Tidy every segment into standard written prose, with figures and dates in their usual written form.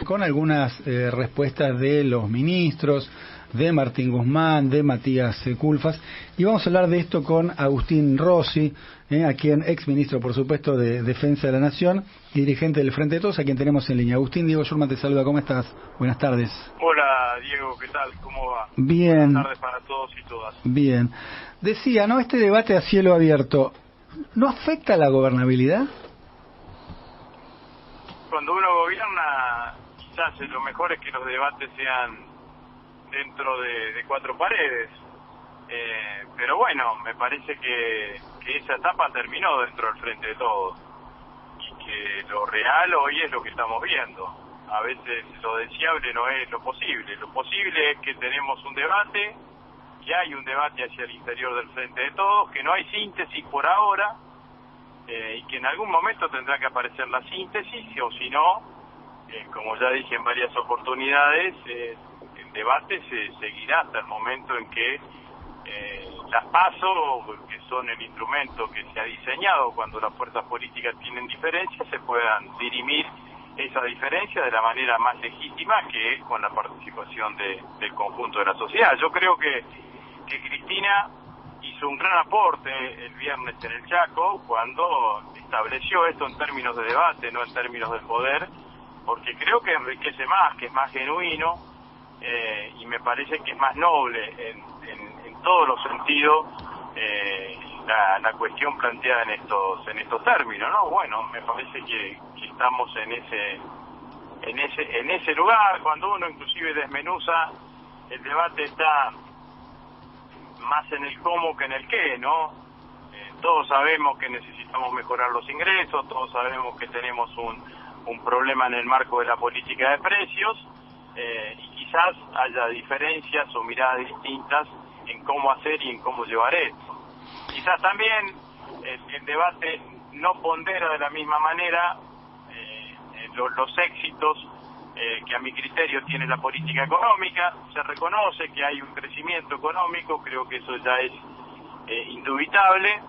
con algunas respuestas de los ministros, de Martín Guzmán, de Matías Culfas, y vamos a hablar de esto con Agustín Rossi, a quien ex ministro, por supuesto, de Defensa de la Nación y dirigente del Frente de Todos, a quien tenemos en línea. Agustín, Diego Schurman te saluda, ¿cómo estás? Buenas tardes. Hola, Diego, ¿qué tal? ¿Cómo va? Bien. Buenas tardes para todos y todas. Bien. Decía, ¿no? Este debate a cielo abierto, ¿no afecta la gobernabilidad? Cuando uno gobierna, quizás lo mejor es que los debates sean dentro de cuatro paredes. Pero bueno, me parece que esa etapa terminó dentro del Frente de Todos. Y que lo real hoy es lo que estamos viendo. A veces lo deseable no es lo posible. Lo posible es que tenemos un debate, que hay un debate hacia el interior del Frente de Todos, que no hay síntesis por ahora, y que en algún momento tendrá que aparecer la síntesis, o si no, como ya dije en varias oportunidades, el debate se seguirá hasta el momento en que las PASO, que son el instrumento que se ha diseñado cuando las fuerzas políticas tienen diferencias, se puedan dirimir esa diferencia de la manera más legítima, que es con la participación del conjunto de la sociedad. Yo creo que Cristina hizo un gran aporte el viernes en el Chaco cuando estableció esto en términos de debate, no en términos de poder, porque creo que enriquece más, que es más genuino, y me parece que es más noble en todos los sentidos la cuestión planteada en estos términos, ¿no? Bueno, me parece que estamos en ese lugar. Cuando uno inclusive desmenuza, el debate está más en el cómo que en el qué, ¿no? Todos sabemos que necesitamos mejorar los ingresos, todos sabemos que tenemos un problema en el marco de la política de precios, y quizás haya diferencias o miradas distintas en cómo hacer y en cómo llevar esto. Quizás también el debate no pondera de la misma manera los éxitos que a mi criterio tiene la política económica. Se reconoce que hay un crecimiento económico, creo que eso ya es indubitable,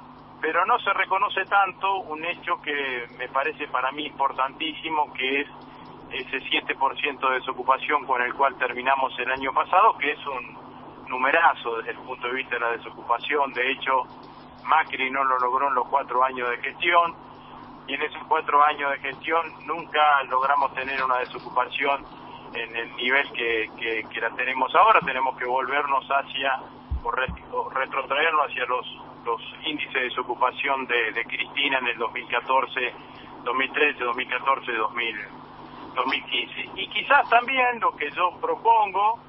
pero no se reconoce tanto un hecho que me parece para mí importantísimo, que es ese 7% de desocupación con el cual terminamos el año pasado, que es un numerazo desde el punto de vista de la desocupación. De hecho, Macri no lo logró en los 4 años de gestión, y en esos 4 años de gestión nunca logramos tener una desocupación en el nivel que la tenemos ahora. Tenemos que volvernos hacia, o retrotraernos hacia los índices de desocupación de Cristina en el 2014, 2013, 2014, 2015. Y quizás también lo que yo propongo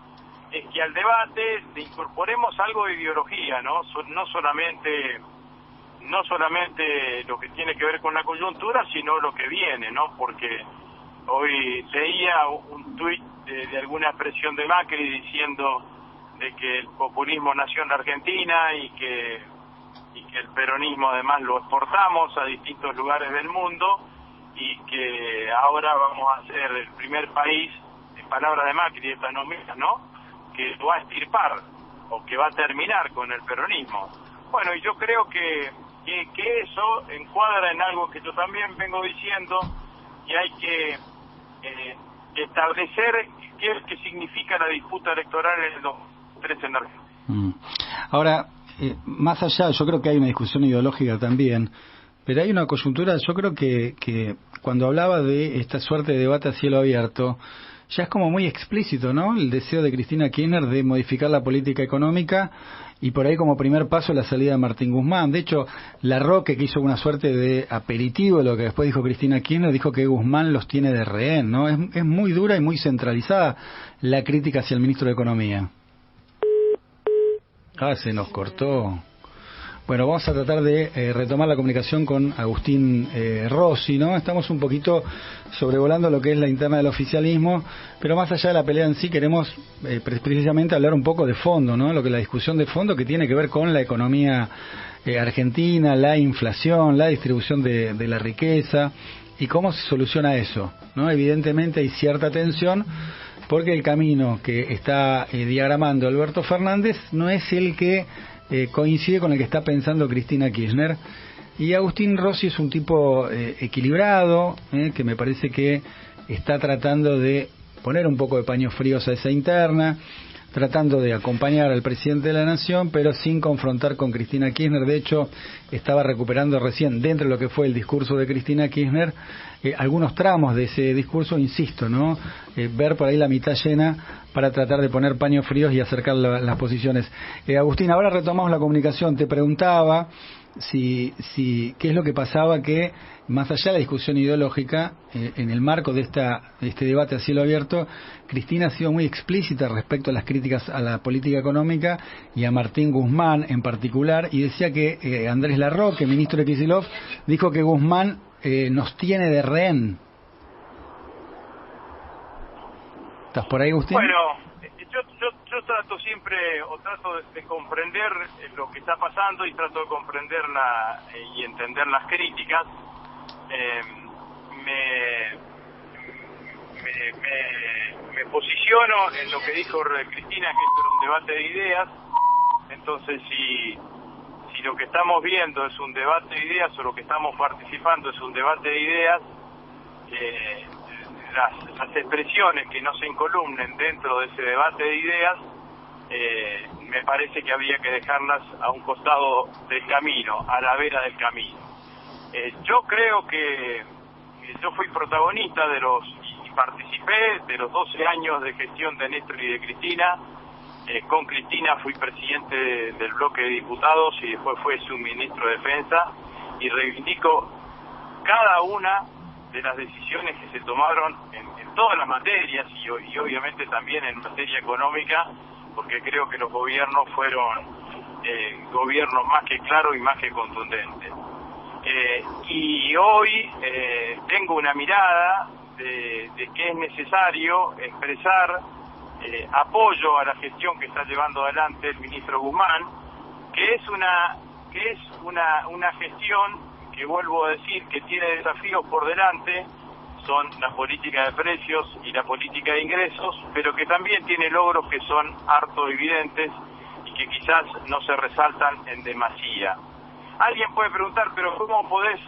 es que al debate le incorporemos algo de ideología, ¿no? No solamente lo que tiene que ver con la coyuntura, sino lo que viene, ¿no? Porque hoy leía un tuit de alguna expresión de Macri diciendo de que el populismo nació en la Argentina y que el peronismo además lo exportamos a distintos lugares del mundo, y que ahora vamos a ser el primer país, en palabras de Macri, esta no mía, ¿no?, que va a extirpar o que va a terminar con el peronismo. Bueno, y yo creo que eso encuadra en algo que yo también vengo diciendo, y hay que establecer qué es que significa la disputa electoral en el 2013 en Argentina. Ahora, más allá, yo creo que hay una discusión ideológica también, pero hay una coyuntura. Yo creo que cuando hablaba de esta suerte de debate a cielo abierto, ya es como muy explícito, ¿no?, el deseo de Cristina Kirchner de modificar la política económica, y por ahí como primer paso la salida de Martín Guzmán. De hecho, Larroque, que hizo una suerte de aperitivo de lo que después dijo Cristina Kirchner, dijo que Guzmán los tiene de rehén, ¿no? Es muy dura y muy centralizada la crítica hacia el ministro de Economía. Se nos cortó. Bueno, vamos a tratar de retomar la comunicación con Agustín Rossi, ¿no? Estamos un poquito sobrevolando lo que es la interna del oficialismo, pero más allá de la pelea en sí, queremos precisamente hablar un poco de fondo, ¿no? Lo que la discusión de fondo que tiene que ver con la economía argentina, la inflación, la distribución de la riqueza y cómo se soluciona eso, ¿no? Evidentemente hay cierta tensión porque el camino que está diagramando Alberto Fernández no es el que coincide con el que está pensando Cristina Kirchner, y Agustín Rossi es un tipo equilibrado, que me parece que está tratando de poner un poco de paños fríos a esa interna, tratando de acompañar al presidente de la Nación, pero sin confrontar con Cristina Kirchner. De hecho, estaba recuperando recién, dentro de lo que fue el discurso de Cristina Kirchner, algunos tramos de ese discurso, insisto, ¿no? Ver por ahí la mitad llena para tratar de poner paños fríos y acercar las posiciones. Agustín, ahora retomamos la comunicación. Te preguntaba qué es lo que pasaba, que más allá de la discusión ideológica, en el marco de este debate a cielo abierto, Cristina ha sido muy explícita respecto a las críticas a la política económica y a Martín Guzmán en particular, y decía que Andrés Larroque, ministro de Kicillof, dijo que Guzmán nos tiene de rehén. ¿Estás por ahí, Agustín? Bueno, yo trato siempre, o trato de comprender lo que está pasando y trato de comprender y entender las críticas. Me posiciono en lo que dijo Cristina, que esto era un debate de ideas. Entonces, si lo que estamos viendo es un debate de ideas, o lo que estamos participando es un debate de ideas, las expresiones que no se encolumnen dentro de ese debate de ideas, me parece que habría que dejarlas a un costado del camino, a la vera del camino. Yo creo que yo fui protagonista y participé de los 12 años de gestión de Néstor y de Cristina. Con Cristina fui presidente del bloque de diputados y después fue su ministro de Defensa, y reivindico cada una de las decisiones que se tomaron en todas las materias y obviamente también en materia económica, porque creo que los gobiernos fueron gobiernos más que claros y más que contundentes. Y hoy tengo una mirada de que es necesario expresar apoyo a la gestión que está llevando adelante el ministro Guzmán, que es una gestión que, vuelvo a decir, que tiene desafíos por delante, son la política de precios y la política de ingresos, pero que también tiene logros que son harto evidentes y que quizás no se resaltan en demasía. Alguien puede preguntar, pero ¿cómo podés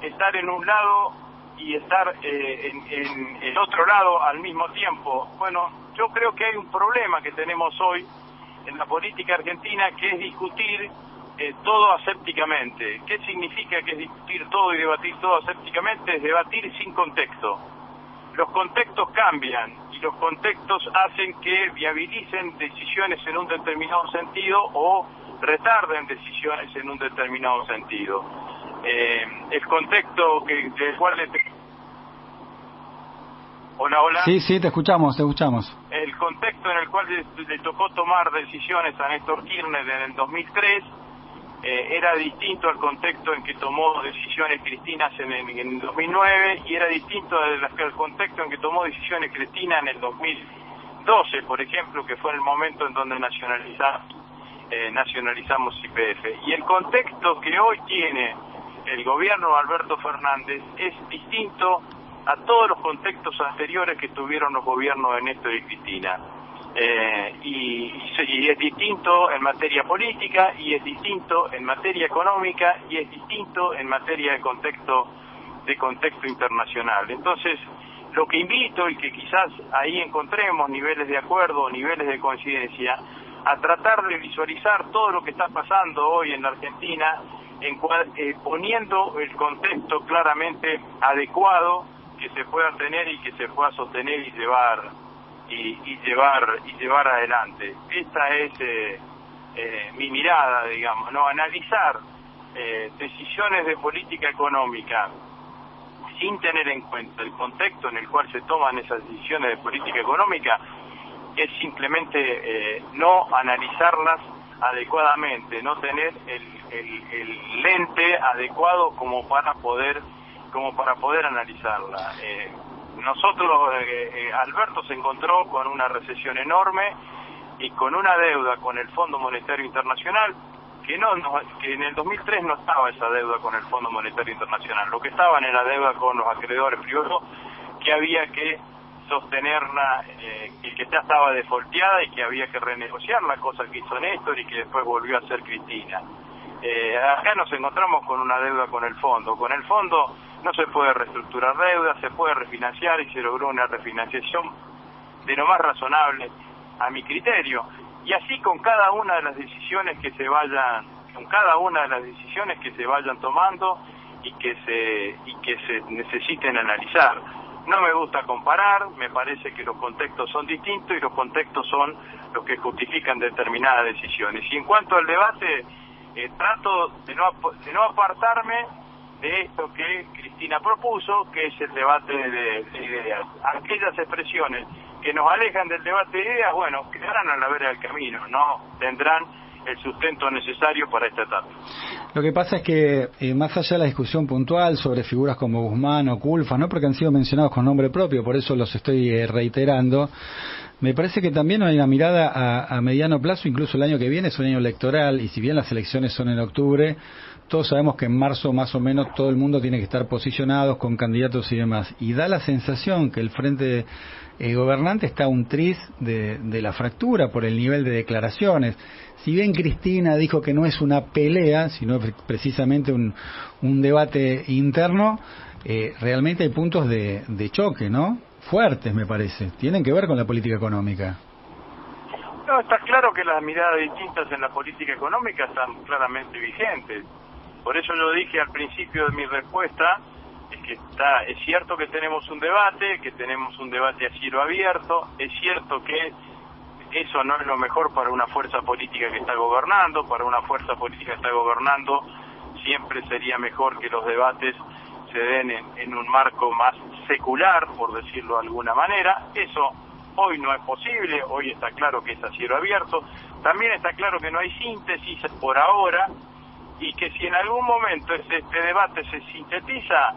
estar en un lado y estar en el otro lado al mismo tiempo? Bueno, yo creo que hay un problema que tenemos hoy en la política argentina, que es discutir todo asépticamente. ¿Qué significa que es discutir todo y debatir todo asépticamente? Es debatir sin contexto. Los contextos cambian y los contextos hacen que viabilicen decisiones en un determinado sentido o retarden decisiones en un determinado sentido. El contexto del cual Hola. Sí, te escuchamos. El contexto en el cual le tocó tomar decisiones a Néstor Kirchner en el 2003 era distinto al contexto en que tomó decisiones Cristina en el 2009, y era distinto al contexto en que tomó decisiones Cristina en el 2012, por ejemplo, que fue el momento en donde nacionalizamos YPF. Y el contexto que hoy tiene el gobierno de Alberto Fernández es distinto a todos los contextos anteriores que tuvieron los gobiernos de Néstor y Cristina. Y es distinto en materia política, y es distinto en materia económica, y es distinto en materia de contexto internacional. Entonces, lo que invito, y que quizás ahí encontremos niveles de acuerdo, niveles de coincidencia, a tratar de visualizar todo lo que está pasando hoy en la Argentina, poniendo el contexto claramente adecuado que se pueda tener y que se pueda sostener y llevar adelante. Esta es mi mirada, digamos, ¿no? Analizar decisiones de política económica sin tener en cuenta el contexto en el cual se toman esas decisiones de política económica es simplemente no analizarlas adecuadamente, no tener el lente adecuado como para poder analizarla. Alberto se encontró con una recesión enorme y con una deuda con el Fondo Monetario Internacional que en el 2003 no estaba esa deuda con el Fondo Monetario Internacional. Lo que estaban era deuda con los acreedores privados, que había que sostenerla, que ya estaba defolteada y que había que renegociarla, cosa que hizo Néstor y que después volvió a hacer Cristina. Acá nos encontramos con una deuda con el fondo no se puede reestructurar deuda, se puede refinanciar y se logró una refinanciación de lo más razonable a mi criterio. Y así con cada una de las decisiones que se vayan tomando y que se necesiten analizar. No me gusta comparar, me parece que los contextos son distintos y los contextos son los que justifican determinadas decisiones. Y en cuanto al debate, trato de no apartarme de esto que Cristina propuso, que es el debate de ideas. Aquellas expresiones que nos alejan del debate de ideas, bueno, quedarán a la vera del camino, no tendrán el sustento necesario para esta etapa. Lo que pasa es que, más allá de la discusión puntual sobre figuras como Guzmán o Culfas, no porque han sido mencionados con nombre propio, por eso los estoy reiterando, me parece que también hay una mirada a mediano plazo, incluso el año que viene es un año electoral, y si bien las elecciones son en octubre, todos sabemos que en marzo más o menos todo el mundo tiene que estar posicionados con candidatos y demás, y da la sensación que el frente gobernante está a un tris de la fractura por el nivel de declaraciones. Si bien Cristina dijo que no es una pelea, sino precisamente un debate interno, realmente hay puntos de choque, ¿no? Fuertes, me parece. Tienen que ver con la política económica. No, está claro que las miradas distintas en la política económica están claramente vigentes. Por eso yo dije al principio de mi respuesta, es cierto que tenemos un debate a cielo abierto, es cierto que eso no es lo mejor para una fuerza política que está gobernando. Para una fuerza política que está gobernando siempre sería mejor que los debates se den en un marco más secular, por decirlo de alguna manera. Eso hoy no es posible, hoy está claro que es a cielo abierto. También está claro que no hay síntesis por ahora, y que si en algún momento este debate se sintetiza,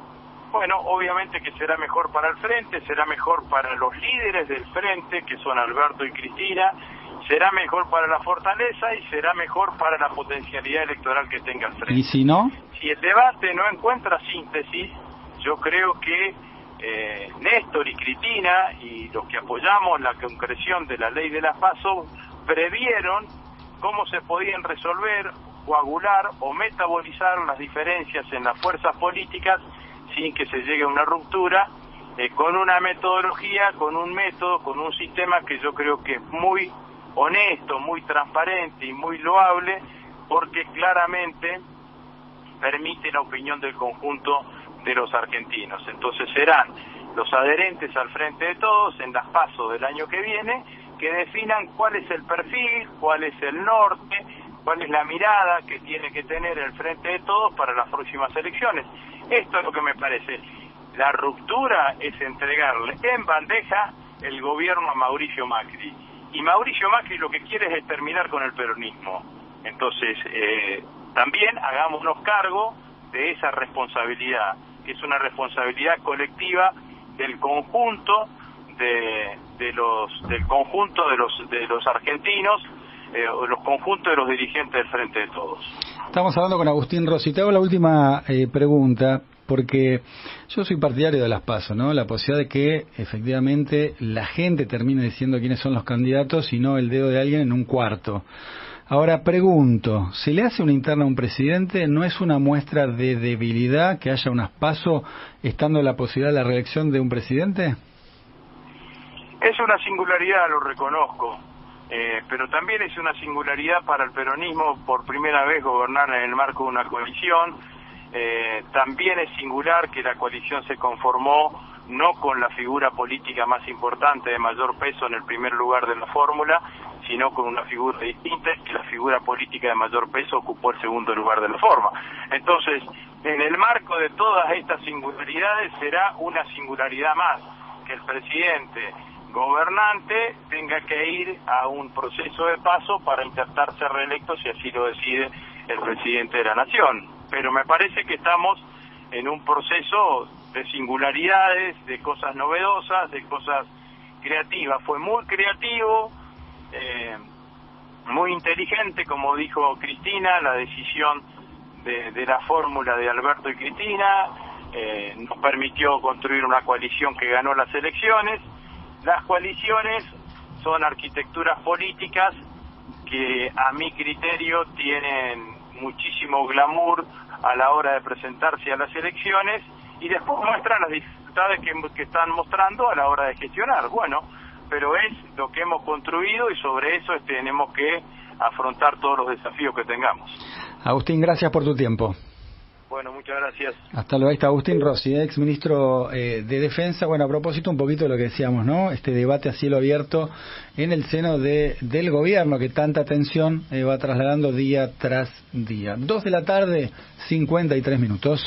bueno, obviamente que será mejor para el frente, será mejor para los líderes del frente, que son Alberto y Cristina, será mejor para la fortaleza y será mejor para la potencialidad electoral que tenga el frente. ¿Y si no? Si el debate no encuentra síntesis, yo creo que Néstor y Cristina y los que apoyamos la concreción de la ley de las PASO previeron cómo se podían resolver, coagular o metabolizar las diferencias en las fuerzas políticas sin que se llegue a una ruptura, con una metodología, con un método, con un sistema que yo creo que es muy honesto, muy transparente y muy loable, porque claramente permite la opinión del conjunto de los argentinos. Entonces serán los adherentes al Frente de Todos en las PASO del año que viene que definan cuál es el perfil, cuál es el norte, cuál es la mirada que tiene que tener el Frente de Todos para las próximas elecciones. Esto es lo que me parece. La ruptura es entregarle en bandeja el gobierno a Mauricio Macri. Y Mauricio Macri lo que quiere es terminar con el peronismo. Entonces, también hagámonos cargo de esa responsabilidad, que es una responsabilidad colectiva del conjunto de los argentinos, los conjuntos de los dirigentes del Frente de Todos. Estamos hablando con Agustín Rossi. Te hago la última pregunta, porque yo soy partidario de las PASO, ¿no? La posibilidad de que efectivamente la gente termine diciendo quiénes son los candidatos y no el dedo de alguien en un cuarto. Ahora pregunto, ¿se le hace una interna a un presidente? ¿No es una muestra de debilidad que haya unas PASO estando la posibilidad de la reelección de un presidente? Es una singularidad, lo reconozco. Pero también es una singularidad para el peronismo por primera vez gobernar en el marco de una coalición. También es singular que la coalición se conformó no con la figura política más importante de mayor peso en el primer lugar de la fórmula, sino con una figura distinta, que la figura política de mayor peso ocupó el segundo lugar de la forma. Entonces, en el marco de todas estas singularidades será una singularidad más, que el presidente gobernante tenga que ir a un proceso de paso para intentar ser reelecto si así lo decide el presidente de la nación. Pero me parece que estamos en un proceso de singularidades, de cosas novedosas, de cosas creativas. Fue muy creativo, muy inteligente, como dijo Cristina, la decisión de la fórmula de Alberto y Cristina, nos permitió construir una coalición que ganó las elecciones. Las coaliciones son arquitecturas políticas que a mi criterio tienen muchísimo glamour a la hora de presentarse a las elecciones, y después muestran las dificultades que están mostrando a la hora de gestionar. Bueno, pero es lo que hemos construido y sobre eso tenemos que afrontar todos los desafíos que tengamos. Agustín, gracias por tu tiempo. Bueno, muchas gracias. Hasta luego. Ahí está Agustín Rossi, ex ministro de Defensa. Bueno, a propósito un poquito de lo que decíamos, ¿no? Este debate a cielo abierto en el seno del gobierno que tanta atención va trasladando día tras día. 2 de la tarde, 53 minutos.